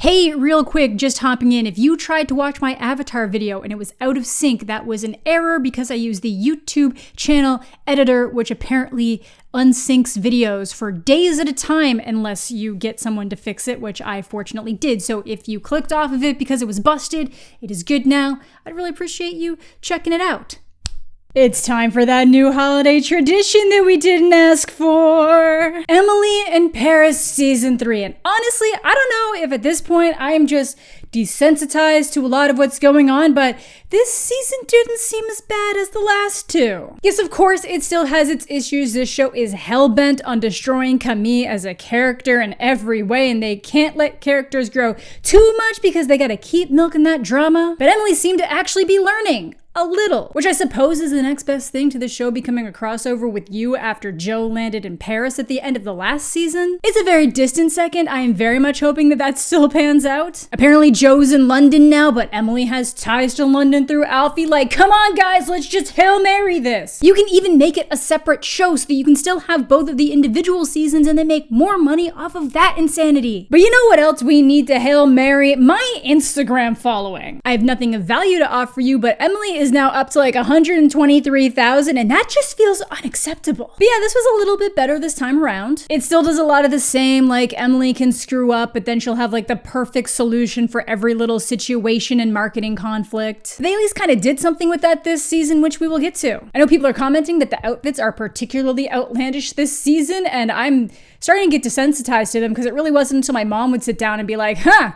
Hey, real quick, just hopping in. If you tried to watch my Avatar video and it was out of sync, that was an error because I used the YouTube channel editor, which apparently unsyncs videos for days at a time unless you get someone to fix it, which I fortunately did. So if you clicked off of it because it was busted, it is good now. I'd really appreciate you checking it out. It's time for that new holiday tradition that we didn't ask for. Emily in Paris season 3. And honestly, I don't know if at this point I am just desensitized to a lot of what's going on, but this season didn't seem as bad as the last two. Yes, of course, it still has its issues. This show is hell-bent on destroying Camille as a character in every way, and they can't let characters grow too much because they gotta keep milking that drama. But Emily seemed to actually be learning. A little, which I suppose is the next best thing to the show becoming a crossover with you after Joe landed in Paris at the end of the last season. It's a very distant second. I am very much hoping that still pans out. Apparently Joe's in London now, but Emily has ties to London through Alfie. Like, come on guys, let's just Hail Mary this. You can even make it a separate show so that you can still have both of the individual seasons and then make more money off of that insanity. But you know what else we need to Hail Mary? My Instagram following. I have nothing of value to offer you, but Emily is now up to like 123,000, and that just feels unacceptable. But yeah, this was a little bit better this time around. It still does a lot of the same, like Emily can screw up, but then she'll have like the perfect solution for every little situation and marketing conflict. They at least kind of did something with that this season, which we will get to. I know people are commenting that the outfits are particularly outlandish this season, and I'm starting to get desensitized to them because it really wasn't until my mom would sit down and be like, huh,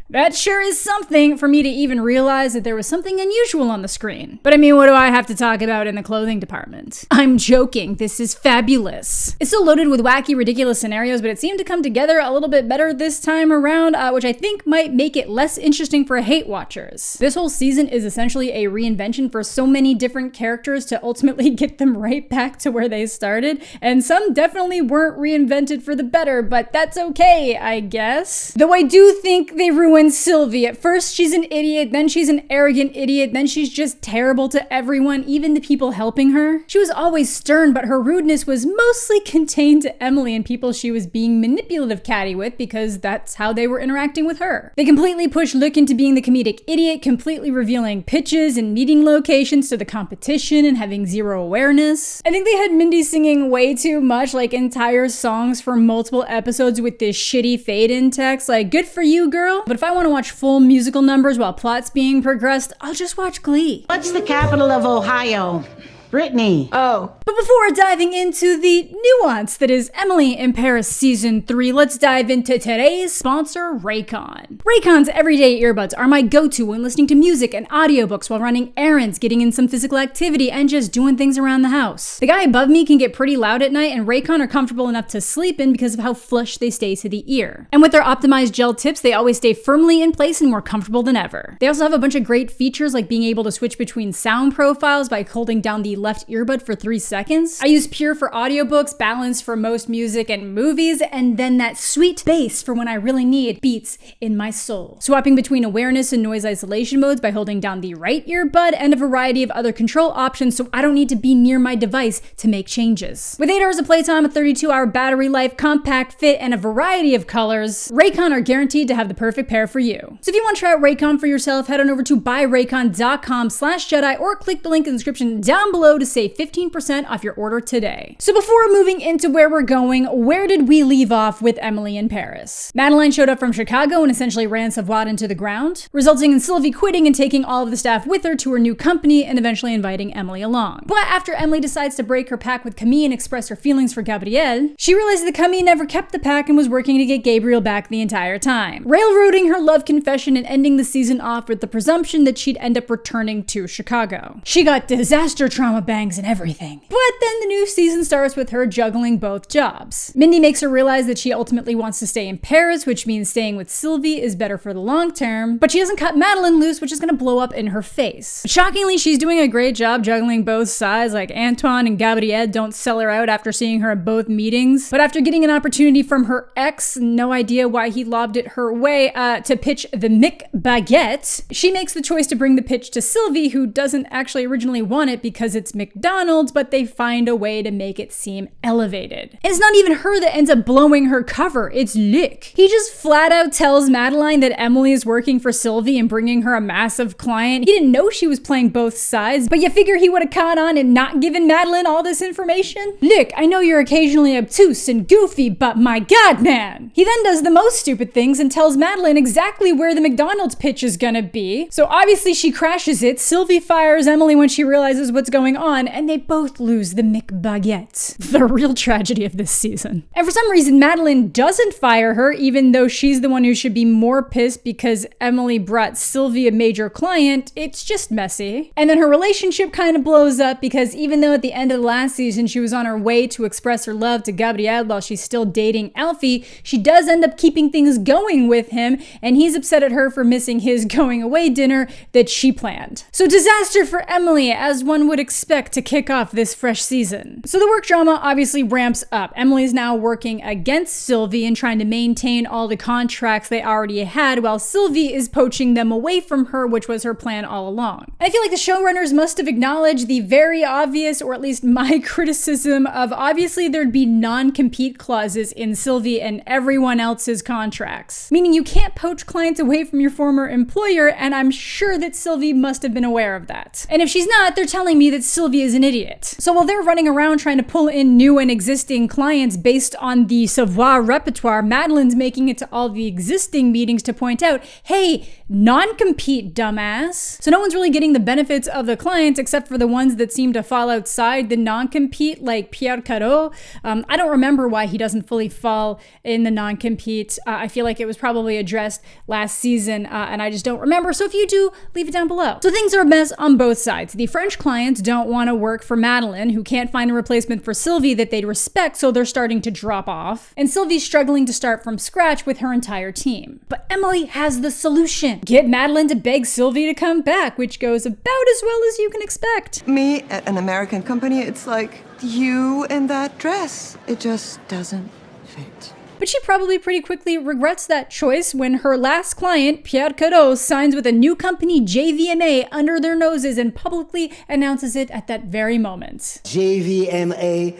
that sure is something, for me to even realize that there was something unusual on the screen. But I mean, what do I have to talk about in the clothing department? I'm joking, this is fabulous. It's still loaded with wacky, ridiculous scenarios, but it seemed to come together a little bit better this time around, which I think might make it less interesting for hate watchers. This whole season is essentially a reinvention for so many different characters to ultimately get them right back to where they started, and some definitely weren't reinvented for the better, but that's okay, I guess. Though I do think they ruined Sylvie. At first she's an idiot, then she's an arrogant idiot, then she's just terrible to everyone, even the people helping her. She was always stern, but her rudeness was mostly contained to Emily and people she was being manipulative catty with because that's how they were interacting with her. They completely pushed Luke into being the comedic idiot, completely revealing pitches and meeting locations to the competition and having zero awareness. I think they had Mindy singing way too much, like entire songs for multiple episodes with this shitty fade-in text. Like, good for you, girl. But if I want to watch full musical numbers while plot's being progressed, I'll just watch Glee. What's the capital of Ohio? Brittany. Oh. But before diving into the nuance that is Emily in Paris season 3, let's dive into today's sponsor, Raycon. Raycon's everyday earbuds are my go-to when listening to music and audiobooks while running errands, getting in some physical activity, and just doing things around the house. The guy above me can get pretty loud at night, and Raycon are comfortable enough to sleep in because of how flush they stay to the ear. And with their optimized gel tips, they always stay firmly in place and more comfortable than ever. They also have a bunch of great features like being able to switch between sound profiles by holding down the left earbud for 3 seconds. I use Pure for audiobooks, Balance for most music and movies, and then that sweet bass for when I really need beats in my soul. Swapping between awareness and noise isolation modes by holding down the right earbud, and a variety of other control options so I don't need to be near my device to make changes. With 8 hours of playtime, a 32-hour battery life, compact fit, and a variety of colors, Raycon are guaranteed to have the perfect pair for you. So if you want to try out Raycon for yourself, head on over to buyraycon.com/Jedi or click the link in the description down below to save 15% off your order today. So before moving into where we're going, where did we leave off with Emily in Paris? Madeline showed up from Chicago and essentially ran Savoir into the ground, resulting in Sylvie quitting and taking all of the staff with her to her new company and eventually inviting Emily along. But after Emily decides to break her pact with Camille and express her feelings for Gabriel, she realizes that Camille never kept the pact and was working to get Gabriel back the entire time, railroading her love confession and ending the season off with the presumption that she'd end up returning to Chicago. She got disaster trauma bangs and everything. But then the new season starts with her juggling both jobs. Mindy makes her realize that she ultimately wants to stay in Paris, which means staying with Sylvie is better for the long term, but she doesn't cut Madeline loose, which is gonna blow up in her face. But shockingly, she's doing a great job juggling both sides, like Antoine and Gabriel don't sell her out after seeing her at both meetings, but after getting an opportunity from her ex, no idea why he lobbed it her way, to pitch the Mick Baguette, she makes the choice to bring the pitch to Sylvie, who doesn't actually originally want it because it's it's McDonald's, but they find a way to make it seem elevated. And it's not even her that ends up blowing her cover, it's Luc. He just flat out tells Madeline that Emily is working for Sylvie and bringing her a massive client. He didn't know she was playing both sides, but you figure he would have caught on and not given Madeline all this information? Luc, I know you're occasionally obtuse and goofy, but my god, man! He then does the most stupid things and tells Madeline exactly where the McDonald's pitch is gonna be. So obviously she crashes it, Sylvie fires Emily when she realizes what's going on, and they both lose the McBaguette. The real tragedy of this season. And for some reason, Madeline doesn't fire her, even though she's the one who should be more pissed because Emily brought Sylvie a major client. It's just messy. And then her relationship kind of blows up because even though at the end of the last season she was on her way to express her love to Gabriel while she's still dating Alfie, she does end up keeping things going with him, and he's upset at her for missing his going away dinner that she planned. So disaster for Emily, as one would expect to kick off this fresh season. So the work drama obviously ramps up. Emily's now working against Sylvie and trying to maintain all the contracts they already had, while Sylvie is poaching them away from her, which was her plan all along. I feel like the showrunners must have acknowledged the very obvious, or at least my criticism of obviously there'd be non-compete clauses in Sylvie and everyone else's contracts. Meaning you can't poach clients away from your former employer, and I'm sure that Sylvie must have been aware of that. And if she's not, they're telling me that Sylvie is an idiot. So while they're running around trying to pull in new and existing clients based on the Savoir repertoire, Madeline's making it to all the existing meetings to point out, hey, non-compete, dumbass. So no one's really getting the benefits of the clients except for the ones that seem to fall outside the non-compete, like Pierre Cadeau. I don't remember why he doesn't fully fall in the non-compete. I feel like it was probably addressed last season, and I just don't remember. So if you do, leave it down below. So things are a mess on both sides. The French clients don't want to work for Madeline, who can't find a replacement for Sylvie that they'd respect, so they're starting to drop off. And Sylvie's struggling to start from scratch with her entire team. But Emily has the solution. Get Madeline to beg Sylvie to come back, which goes about as well as you can expect. Me at an American company, it's like, you in that dress. It just doesn't fit. But she probably pretty quickly regrets that choice when her last client, Pierre Cadeau, signs with a new company, JVMA, under their noses and publicly announces it at that very moment. JVMA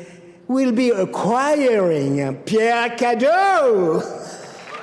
will be acquiring Pierre Cadeau.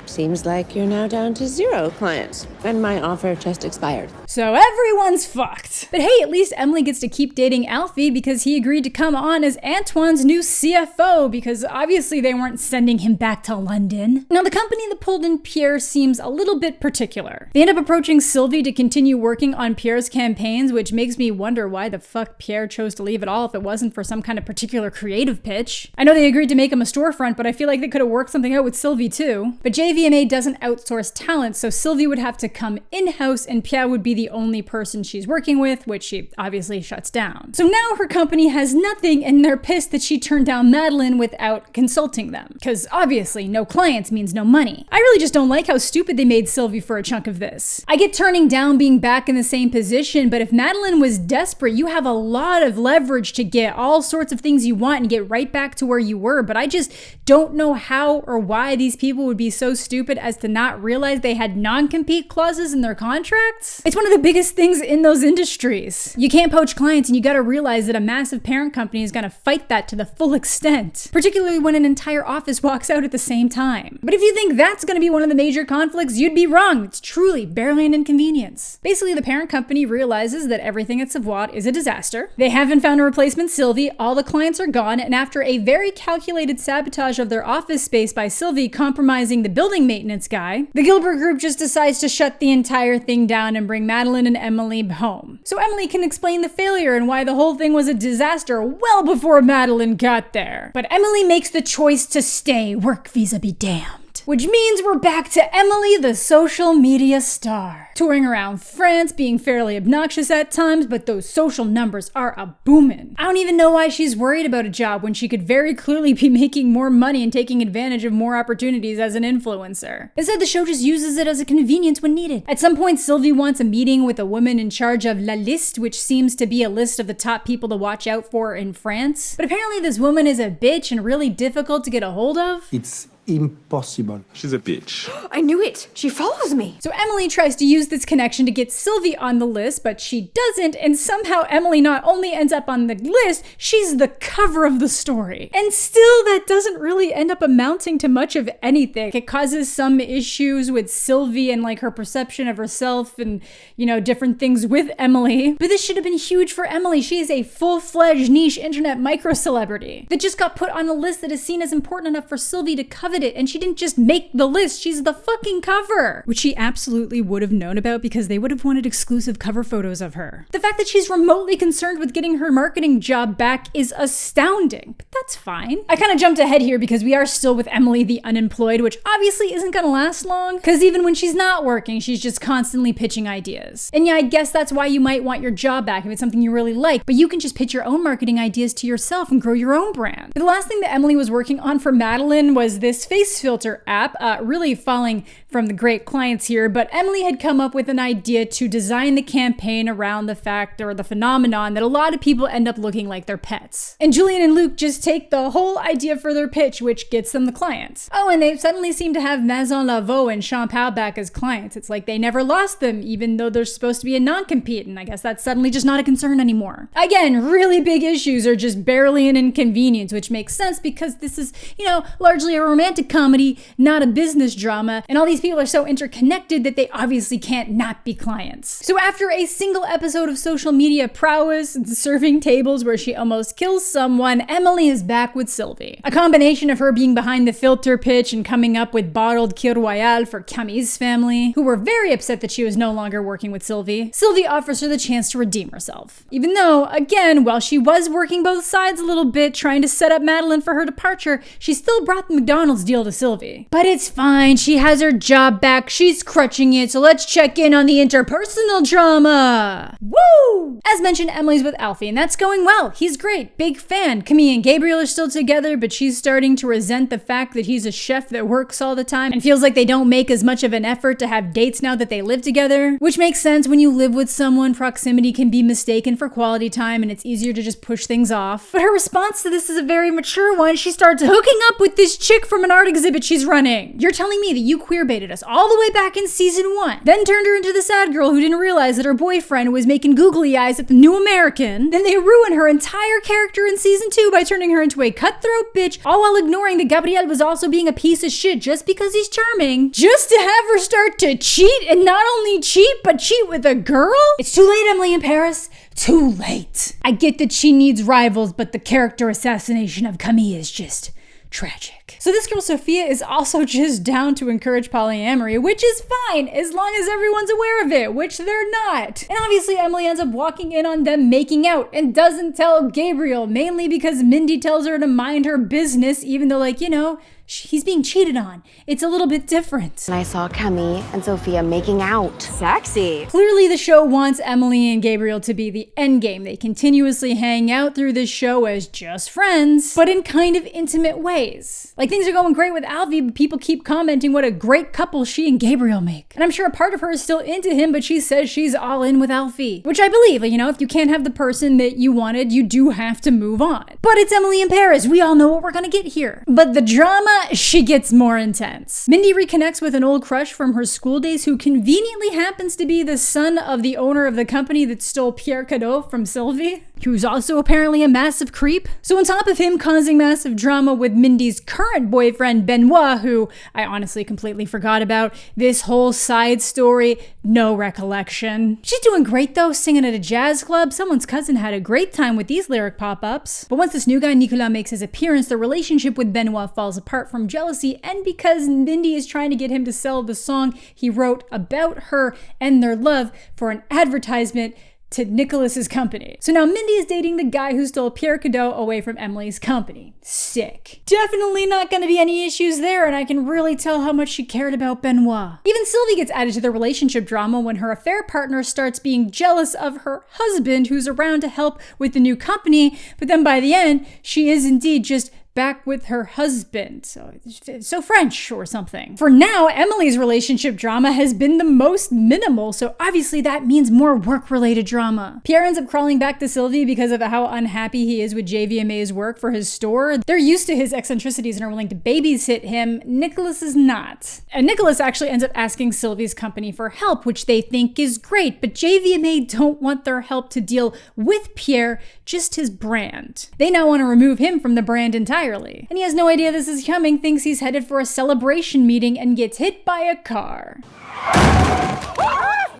Seems like you're now down to 0 clients, and my offer just expired. So everyone's fucked. But hey, at least Emily gets to keep dating Alfie because he agreed to come on as Antoine's new CFO, because obviously they weren't sending him back to London. Now the company that pulled in Pierre seems a little bit particular. They end up approaching Sylvie to continue working on Pierre's campaigns, which makes me wonder why the fuck Pierre chose to leave at all if it wasn't for some kind of particular creative pitch. I know they agreed to make him a storefront, but I feel like they could have worked something out with Sylvie too. But JVMA doesn't outsource talent, so Sylvie would have to come in-house and Pierre would be the only person she's working with, which she obviously shuts down. So now her company has nothing and they're pissed that she turned down Madeline without consulting them. Because obviously no clients means no money. I really just don't like how stupid they made Sylvie for a chunk of this. I get turning down being back in the same position, but if Madeline was desperate, you have a lot of leverage to get all sorts of things you want and get right back to where you were, but I just don't know how or why these people would be so stupid as to not realize they had non-compete clauses in their contracts. It's one of the biggest things in those industries. You can't poach clients, and you gotta realize that a massive parent company is gonna fight that to the full extent, particularly when an entire office walks out at the same time. But if you think that's gonna be one of the major conflicts, you'd be wrong. It's truly barely an inconvenience. Basically, the parent company realizes that everything at Savoir is a disaster. They haven't found a replacement Sylvie, all the clients are gone, and after a very calculated sabotage of their office space by Sylvie compromising the building maintenance guy, the Gilbert group just decides to shut the entire thing down and bring Madeline and Emily home. So Emily can explain the failure and why the whole thing was a disaster well before Madeline got there. But Emily makes the choice to stay. Work visa be damned. Which means we're back to Emily, the social media star. Touring around France, being fairly obnoxious at times, but those social numbers are a boomin'. I don't even know why she's worried about a job when she could very clearly be making more money and taking advantage of more opportunities as an influencer. Instead, the show just uses it as a convenience when needed. At some point, Sylvie wants a meeting with a woman in charge of La Liste, which seems to be a list of the top people to watch out for in France. But apparently this woman is a bitch and really difficult to get a hold of. It's impossible. She's a bitch. I knew it. She follows me. So Emily tries to use this connection to get Sylvie on the list, but she doesn't, and somehow Emily not only ends up on the list, she's the cover of the story. And still, that doesn't really end up amounting to much of anything. It causes some issues with Sylvie and like her perception of herself and, you know, different things with Emily. But this should have been huge for Emily. She is a full-fledged niche internet micro-celebrity that just got put on a list that is seen as important enough for Sylvie to covet it, and she didn't just make the list, she's the fucking cover. Which she absolutely would have known about because they would have wanted exclusive cover photos of her. The fact that she's remotely concerned with getting her marketing job back is astounding, but that's fine. I kind of jumped ahead here because we are still with Emily the unemployed, which obviously isn't gonna last long, because even when she's not working, she's just constantly pitching ideas. And yeah, I guess that's why you might want your job back if it's something you really like, but you can just pitch your own marketing ideas to yourself and grow your own brand. But the last thing that Emily was working on for Madeline was this face filter app, really falling from the great clients here, but Emily had come up with an idea to design the campaign around the fact or the phenomenon that a lot of people end up looking like their pets. And Julian and Luke just take the whole idea for their pitch, which gets them the clients. Oh, and they suddenly seem to have Maison Laveau and Champal back as clients. It's like they never lost them, even though they're supposed to be a non-compete, and I guess that's suddenly just not a concern anymore. Again, really big issues are just barely an inconvenience, which makes sense because this is, you know, largely a romantic comedy, not a business drama, and all these people are so interconnected that they obviously can't not be clients. So after a single episode of social media prowess and serving tables where she almost kills someone, Emily is back with Sylvie. A combination of her being behind the filter pitch and coming up with bottled Kir Royale for Camille's family, who were very upset that she was no longer working with Sylvie. Sylvie offers her the chance to redeem herself. Even though, again, while she was working both sides a little bit, trying to set up Madeline for her departure, she still brought the McDonald's deal to Sylvie. But it's fine, she has her job back, she's crutching it, so let's check in on the interpersonal drama. Woo! As mentioned, Emily's with Alfie, and that's going well. He's great, big fan. Camille and Gabriel are still together, but she's starting to resent the fact that he's a chef that works all the time and feels like they don't make as much of an effort to have dates now that they live together. Which makes sense. When you live with someone, proximity can be mistaken for quality time and it's easier to just push things off. But her response to this is a very mature one. She starts hooking up with this chick from an art exhibit she's running. You're telling me that you queerbaited us all the way back in season 1, then turned her into the sad girl who didn't realize that her boyfriend was making googly eyes at the New American. Then they ruin her entire character in season 2 by turning her into a cutthroat bitch, all while ignoring that Gabriel was also being a piece of shit just because he's charming, just to have her start to cheat, and not only cheat, but cheat with a girl? It's too late, Emily in Paris. Too late. I get that she needs rivals, but the character assassination of Camille is just tragic. So this girl Sophia is also just down to encourage polyamory, which is fine as long as everyone's aware of it, which they're not. And obviously Emily ends up walking in on them making out and doesn't tell Gabriel, mainly because Mindy tells her to mind her business, even though, like, you know, he's being cheated on. It's a little bit different. And I saw Camille and Sophia making out. Sexy. Clearly the show wants Emily and Gabriel to be the endgame. They continuously hang out through this show as just friends, but in kind of intimate ways. Like, things are going great with Alfie, but people keep commenting what a great couple she and Gabriel make. And I'm sure a part of her is still into him, but she says she's all in with Alfie. Which I believe, you know, if you can't have the person that you wanted, you do have to move on. But it's Emily in Paris. We all know what we're gonna get here. But the drama, she gets more intense. Mindy reconnects with an old crush from her school days who conveniently happens to be the son of the owner of the company that stole Pierre Cadeau from Sylvie, who's also apparently a massive creep. So on top of him causing massive drama with Mindy's current boyfriend, Benoit, who I honestly completely forgot about, this whole side story, no recollection. She's doing great though, singing at a jazz club. Someone's cousin had a great time with these lyric pop-ups. But once this new guy, Nicolas, makes his appearance, the relationship with Benoit falls apart from jealousy and because Mindy is trying to get him to sell the song he wrote about her and their love for an advertisement to Nicholas's company. So now Mindy is dating the guy who stole Pierre Cadeau away from Emily's company. Sick. Definitely not gonna be any issues there, and I can really tell how much she cared about Benoit. Even Sylvie gets added to the relationship drama when her affair partner starts being jealous of her husband who's around to help with the new company, but then by the end, she is indeed just back with her husband. So French or something. For now, Emily's relationship drama has been the most minimal, so obviously that means more work-related drama. Pierre ends up crawling back to Sylvie because of how unhappy he is with JVMA's work for his store. They're used to his eccentricities and are willing to babysit him. Nicholas is not. And Nicholas actually ends up asking Sylvie's company for help, which they think is great, but JVMA don't want their help to deal with Pierre, just his brand. They now want to remove him from the brand entirely. And he has no idea this is coming, thinks he's headed for a celebration meeting, and gets hit by a car.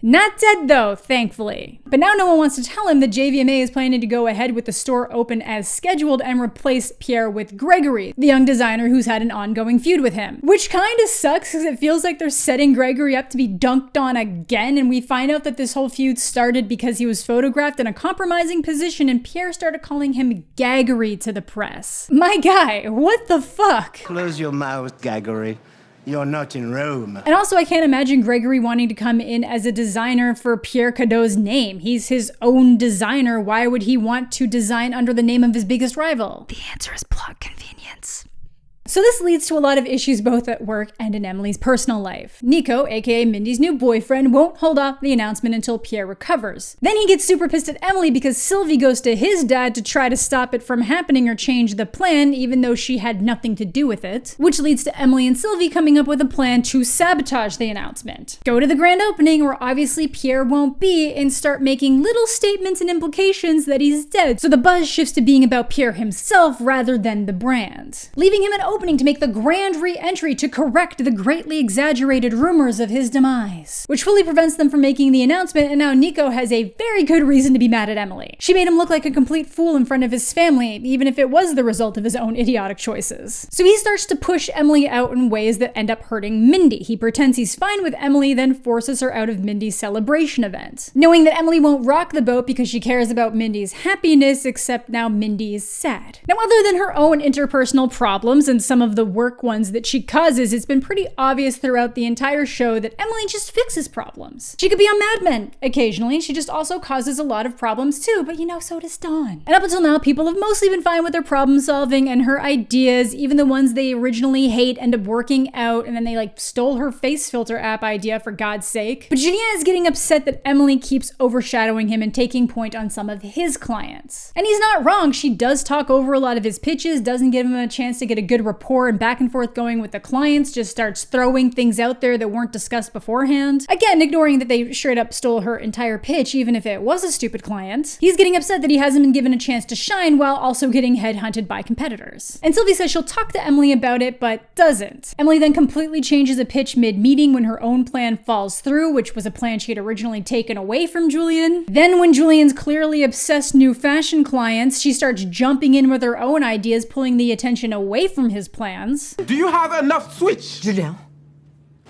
Not dead though, thankfully. But now no one wants to tell him that JVMA is planning to go ahead with the store open as scheduled and replace Pierre with Gregory, the young designer who's had an ongoing feud with him. Which kind of sucks because it feels like they're setting Gregory up to be dunked on again, and we find out that this whole feud started because he was photographed in a compromising position and Pierre started calling him Gaggery to the press. My guy, what the fuck? Close your mouth, Gaggery. You're not in Rome. And also, I can't imagine Gregory wanting to come in as a designer for Pierre Cadault's name. He's his own designer. Why would he want to design under the name of his biggest rival? The answer is plot convenience. So this leads to a lot of issues both at work and in Emily's personal life. Nico, aka Mindy's new boyfriend, won't hold off the announcement until Pierre recovers. Then he gets super pissed at Emily because Sylvie goes to his dad to try to stop it from happening or change the plan, even though she had nothing to do with it, which leads to Emily and Sylvie coming up with a plan to sabotage the announcement. Go to the grand opening where obviously Pierre won't be and start making little statements and implications that he's dead, so the buzz shifts to being about Pierre himself rather than the brand, leaving him an opening to make the grand re-entry to correct the greatly exaggerated rumors of his demise, which fully prevents them from making the announcement, and now Nico has a very good reason to be mad at Emily. She made him look like a complete fool in front of his family, even if it was the result of his own idiotic choices. So he starts to push Emily out in ways that end up hurting Mindy. He pretends he's fine with Emily, then forces her out of Mindy's celebration event, knowing that Emily won't rock the boat because she cares about Mindy's happiness, except now Mindy is sad. Now, other than her own interpersonal problems and some of the work ones that she causes, it's been pretty obvious throughout the entire show that Emily just fixes problems. She could be on Mad Men occasionally, she just also causes a lot of problems too, but you know, so does Dawn. And up until now, people have mostly been fine with her problem solving and her ideas, even the ones they originally hate end up working out, and then they stole her face filter app idea for God's sake. But Julien is getting upset that Emily keeps overshadowing him and taking point on some of his clients. And he's not wrong, she does talk over a lot of his pitches, doesn't give him a chance to get a good rapport and back and forth going with the clients, just starts throwing things out there that weren't discussed beforehand. Again, ignoring that they straight up stole her entire pitch, even if it was a stupid client. He's getting upset that he hasn't been given a chance to shine while also getting headhunted by competitors. And Sylvie says she'll talk to Emily about it, but doesn't. Emily then completely changes a pitch mid-meeting when her own plan falls through, which was a plan she had originally taken away from Julien. Then when Julien's clearly obsessed new fashion clients, she starts jumping in with her own ideas, pulling the attention away from his plans. Do you have enough switch? Julien.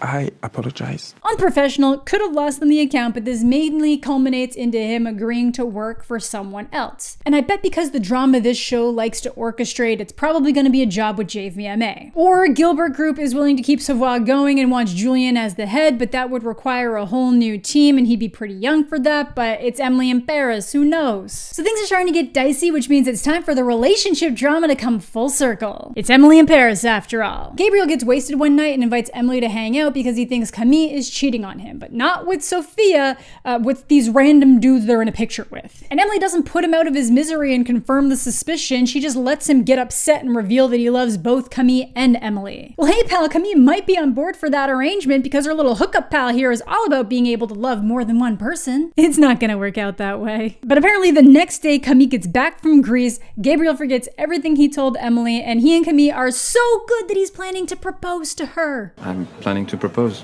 I apologize. Unprofessional, could have lost them the account, but this mainly culminates into him agreeing to work for someone else. And I bet because the drama this show likes to orchestrate, it's probably going to be a job with JVMA. Or Gilbert Group is willing to keep Savoir going and wants Julien as the head, but that would require a whole new team and he'd be pretty young for that, but it's Emily in Paris, who knows? So things are starting to get dicey, which means it's time for the relationship drama to come full circle. It's Emily in Paris after all. Gabriel gets wasted one night and invites Emily to hang out because he thinks Camille is cheating on him, but not with Sophia, with these random dudes they're in a picture with. And Emily doesn't put him out of his misery and confirm the suspicion, she just lets him get upset and reveal that he loves both Camille and Emily. Well, hey pal, Camille might be on board for that arrangement because her little hookup pal here is all about being able to love more than one person. It's not gonna work out that way. But apparently the next day Camille gets back from Greece, Gabriel forgets everything he told Emily, and he and Camille are so good that he's planning to propose to her. I'm planning to propose.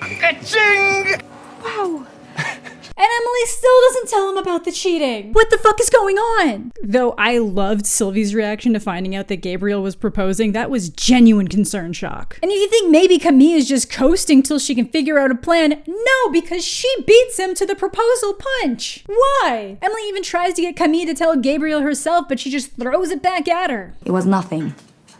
Ka-ching! Wow. And Emily still doesn't tell him about the cheating. What the fuck is going on? Though I loved Sylvie's reaction to finding out that Gabriel was proposing. That was genuine concern shock. And if you think maybe Camille is just coasting till she can figure out a plan, no, because she beats him to the proposal punch. Why? Emily even tries to get Camille to tell Gabriel herself, but she just throws it back at her. It was nothing.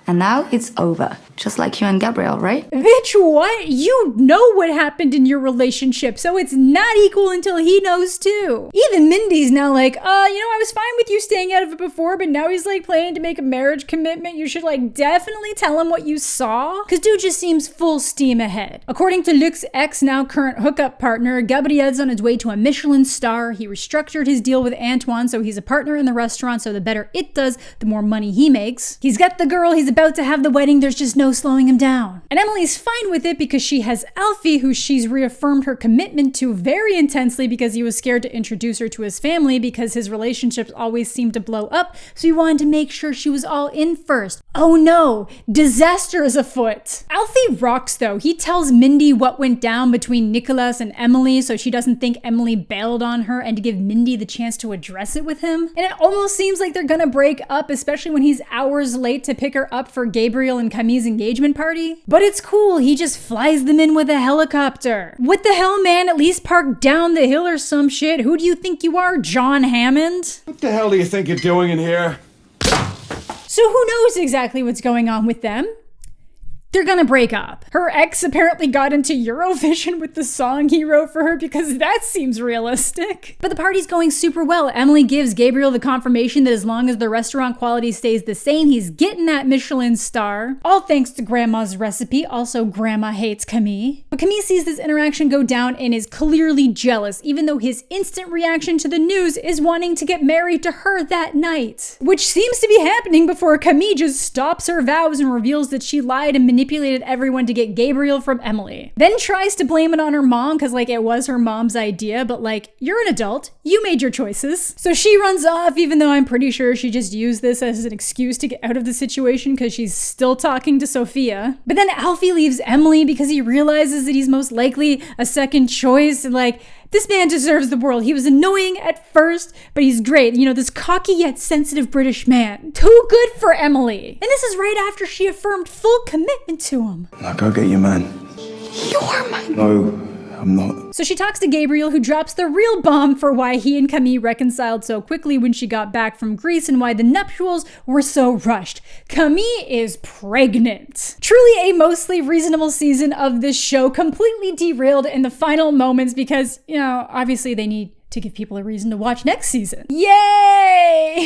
And now it's over. Just like you and Gabriel, right? Bitch, what? You know what happened in your relationship, so it's not equal until he knows too. Even Mindy's now like, I was fine with you staying out of it before, but now he's like planning to make a marriage commitment. You should like definitely tell him what you saw. Cause dude just seems full steam ahead. According to Luc's ex, now current hookup partner, Gabriel's on his way to a Michelin star. He restructured his deal with Antoine, so he's a partner in the restaurant, so the better it does, the more money he makes. He's got the girl, he's about to have the wedding, there's just no slowing him down. And Emily's fine with it because she has Alfie, who she's reaffirmed her commitment to very intensely because he was scared to introduce her to his family because his relationships always seemed to blow up, so he wanted to make sure she was all in first. Oh no, disaster is afoot. Alfie rocks though. He tells Mindy what went down between Nicholas and Emily so she doesn't think Emily bailed on her and to give Mindy the chance to address it with him. And it almost seems like they're gonna break up, especially when he's hours late to pick her up for Gabriel and Camille's engagement party. But it's cool, he just flies them in with a helicopter. What the hell, man? At least park down the hill or some shit. Who do you think you are, John Hammond? What the hell do you think you're doing in here? So who knows exactly what's going on with them? They're gonna break up. Her ex apparently got into Eurovision with the song he wrote for her because that seems realistic. But the party's going super well. Emily gives Gabriel the confirmation that as long as the restaurant quality stays the same, he's getting that Michelin star. All thanks to Grandma's recipe. Also, Grandma hates Camille. But Camille sees this interaction go down and is clearly jealous, even though his instant reaction to the news is wanting to get married to her that night. Which seems to be happening before Camille just stops her vows and reveals that she lied and manipulated everyone to get Gabriel from Emily. Then tries to blame it on her mom because like it was her mom's idea, but like, you're an adult, you made your choices. So she runs off, even though I'm pretty sure she just used this as an excuse to get out of the situation because she's still talking to Sophia. But then Alfie leaves Emily because he realizes that he's most likely a second choice, and like, this man deserves the world. He was annoying at first, but he's great. You know, this cocky yet sensitive British man. Too good for Emily. And this is right after she affirmed full commitment to him. Now go get your man. You're my... No, I'm not. So she talks to Gabriel, who drops the real bomb for why he and Camille reconciled so quickly when she got back from Greece and why the nuptials were so rushed. Camille is pregnant. Truly a mostly reasonable season of this show, completely derailed in the final moments because, you know, obviously they need to give people a reason to watch next season. Yay!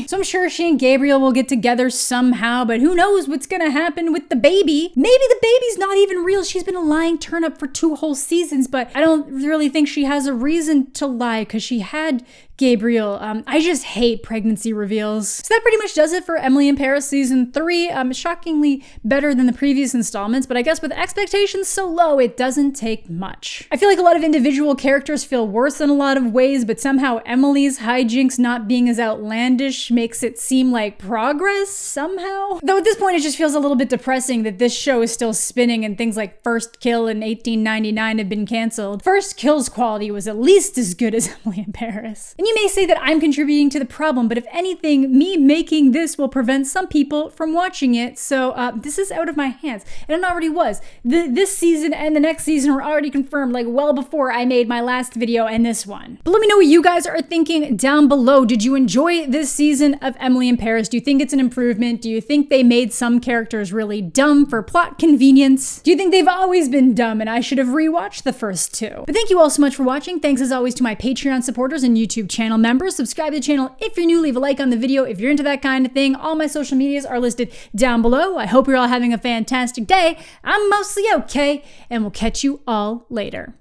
So I'm sure she and Gabriel will get together somehow, but who knows what's gonna happen with the baby. Maybe the baby's not even real. She's been a lying turnip for 2 whole seasons, but I don't really think she has a reason to lie because she had Gabriel. I just hate pregnancy reveals. So that pretty much does it for Emily in Paris season 3. Shockingly better than the previous installments, but I guess with expectations so low, it doesn't take much. I feel like a lot of individual characters feel worse in a lot of ways, but somehow Emily's hijinks not being as outlandish makes it seem like progress somehow. Though at this point, it just feels a little bit depressing that this show is still spinning and things like First Kill in 1899 have been canceled. First Kill's quality was at least as good as Emily in Paris. And you may say that I'm contributing to the problem, but if anything, me making this will prevent some people from watching it, so this is out of my hands. And it already was. This season and the next season were already confirmed like well before I made my last video and this one. But let me know what you guys are thinking down below. Did you enjoy this season of Emily in Paris? Do you think it's an improvement? Do you think they made some characters really dumb for plot convenience? Do you think they've always been dumb and I should have rewatched the first 2? But thank you all so much for watching. Thanks as always to my Patreon supporters and YouTube channel members. Subscribe to the channel if you're new, leave a like on the video if you're into that kind of thing. All my social medias are listed down below. I hope you're all having a fantastic day. I'm mostly okay, and we'll catch you all later.